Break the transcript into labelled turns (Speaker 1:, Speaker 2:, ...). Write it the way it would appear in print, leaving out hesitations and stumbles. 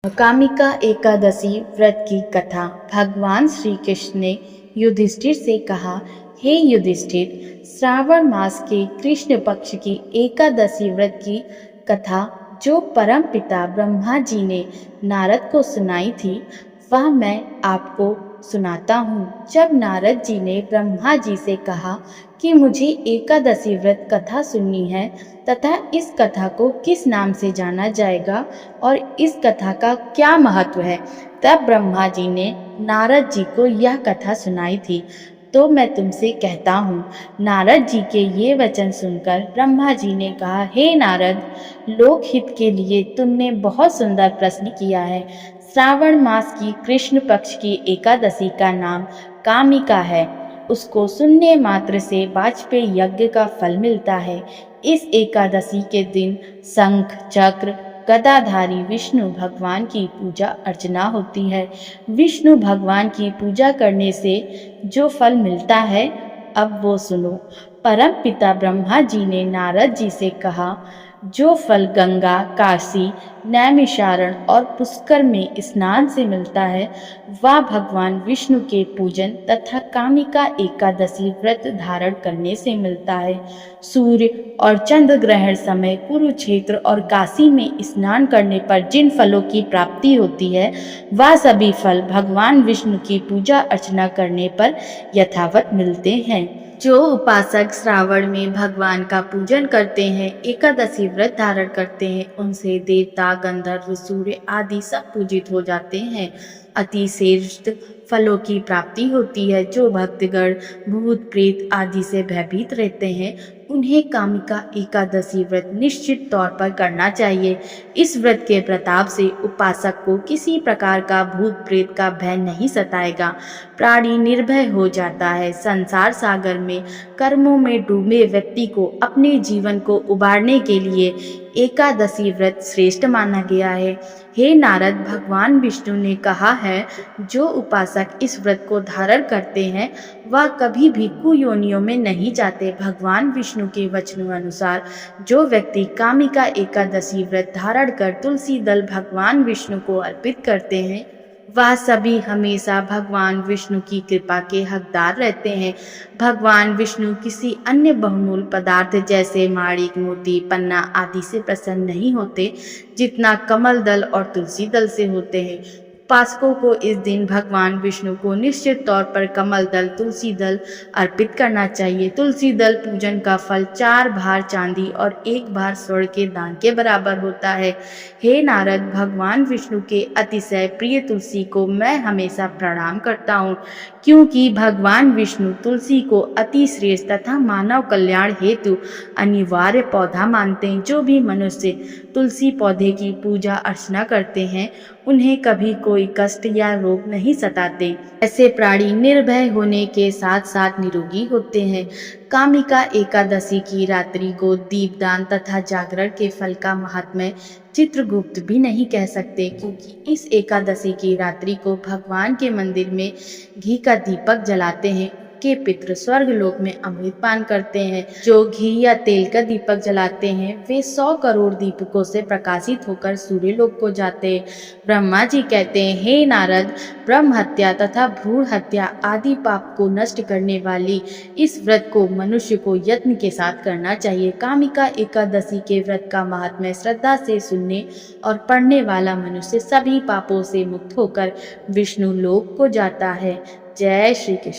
Speaker 1: कामिका एकादशी व्रत की कथा। भगवान श्री कृष्ण ने युधिष्ठिर से कहा, हे युधिष्ठिर, श्रावण मास के कृष्ण पक्ष की एकादशी व्रत की कथा जो परम पिता ब्रह्मा जी ने नारद को सुनाई थी, वह मैं आपको सुनाता हूँ। जब नारद जी ने ब्रह्मा जी से कहा कि मुझे एकादशी व्रत कथा सुननी है तथा इस कथा को किस नाम से जाना जाएगा और इस कथा का क्या महत्व है, तब ब्रह्मा जी ने नारद जी को यह कथा सुनाई थी। तो मैं तुमसे कहता हूँ। नारद जी के ये वचन सुनकर ब्रह्मा जी ने कहा, हे नारद, लोकहित के लिए तुमने बहुत सुंदर प्रश्न किया है। श्रावण मास की कृष्ण पक्ष की एकादशी का नाम कामिका है। उसको सुनने मात्र से वाजपेयी यज्ञ का फल मिलता है। इस एकादशी के दिन शंख चक्र गदाधारी विष्णु भगवान की पूजा अर्चना होती है। विष्णु भगवान की पूजा करने से जो फल मिलता है, अब वो सुनो। परम पिता ब्रह्मा जी ने नारद जी से कहा, जो फल गंगा, काशी, नैमिषारण और पुष्कर में स्नान से मिलता है, वह भगवान विष्णु के पूजन तथा कामिका एकादशी व्रत धारण करने से मिलता है। सूर्य और चंद्र ग्रहण समय कुरुक्षेत्र और काशी में स्नान करने पर जिन फलों की प्राप्ति होती है, वह सभी फल भगवान विष्णु की पूजा अर्चना करने पर यथावत मिलते हैं। जो उपासक श्रावण में भगवान का पूजन करते हैं, एकादशी व्रत धारण करते हैं, उनसे देवता, गंधर्व, सूर्य आदि सब पूजित हो जाते हैं। अति श्रेष्ठ फलों की प्राप्ति होती है। जो भक्तगण भूत प्रेत आदि से भयभीत रहते हैं, उन्हें कामिका एकादशी व्रत निश्चित तौर पर करना चाहिए। इस व्रत के प्रताप से उपासक को किसी प्रकार का भूत प्रेत का भय नहीं सताएगा। प्राणी निर्भय हो जाता है। संसार सागर में कर्मों में डूबे व्यक्ति को अपने जीवन को उबारने के लिए एकादशी व्रत श्रेष्ठ माना गया है। हे नारद, भगवान विष्णु ने कहा है, जो उपासक इस व्रत को धारण करते हैं, वह कभी भी कुयोनियों में नहीं जाते। भगवान विष्णु के वचनों अनुसार जो व्यक्ति कामिका एकादशी व्रत धारण कर तुलसी दल भगवान विष्णु को अर्पित करते हैं, वह सभी हमेशा भगवान विष्णु की कृपा के हकदार रहते हैं। भगवान विष्णु किसी अन्य बहुमूल्य पदार्थ जैसे माणिक, मोती, पन्ना आदि से प्रसन्न नहीं होते, जितना कमल दल और तुलसी दल से होते हैं। उपासकों को इस दिन भगवान विष्णु को निश्चित तौर पर कमल दल, तुलसी दल अर्पित करना चाहिए। तुलसी दल पूजन का फल 4 भार चांदी और 1 भार स्वर्ण के दान के बराबर होता है। हे नारद, भगवान विष्णु के अतिशय प्रिय तुलसी को मैं हमेशा प्रणाम करता हूँ, क्योंकि भगवान विष्णु तुलसी को अति श्रेष्ठ तथा मानव कल्याण हेतु अनिवार्य पौधा मानते हैं। जो भी मनुष्य तुलसी पौधे की पूजा अर्चना करते हैं, उन्हें कभी कोई कष्ट या रोग नहीं सताते। ऐसे प्राणी निर्भय होने के साथ साथ निरोगी होते हैं। कामिका एकादशी की रात्रि को दीपदान तथा जागरण के फल का महात्म्य चित्रगुप्त भी नहीं कह सकते, क्योंकि इस एकादशी की रात्रि को भगवान के मंदिर में घी का दीपक जलाते हैं। के पितृ स्वर्ग लोक में अमृत पान करते हैं। जो घी या तेल का दीपक जलाते हैं, वे 100 करोड़ दीपकों से प्रकाशित होकर सूर्य लोक को जाते हैं। ब्रह्मा जी कहते हैं, हे नारद, ब्रह्म हत्या तथा भ्रूण हत्या आदि पाप को नष्ट करने वाली इस व्रत को मनुष्य को यत्न के साथ करना चाहिए। कामिका एकादशी के व्रत का महात्म्य श्रद्धा से सुनने और पढ़ने वाला मनुष्य सभी पापों से मुक्त होकर विष्णु लोक को जाता है। जय श्री कृष्ण।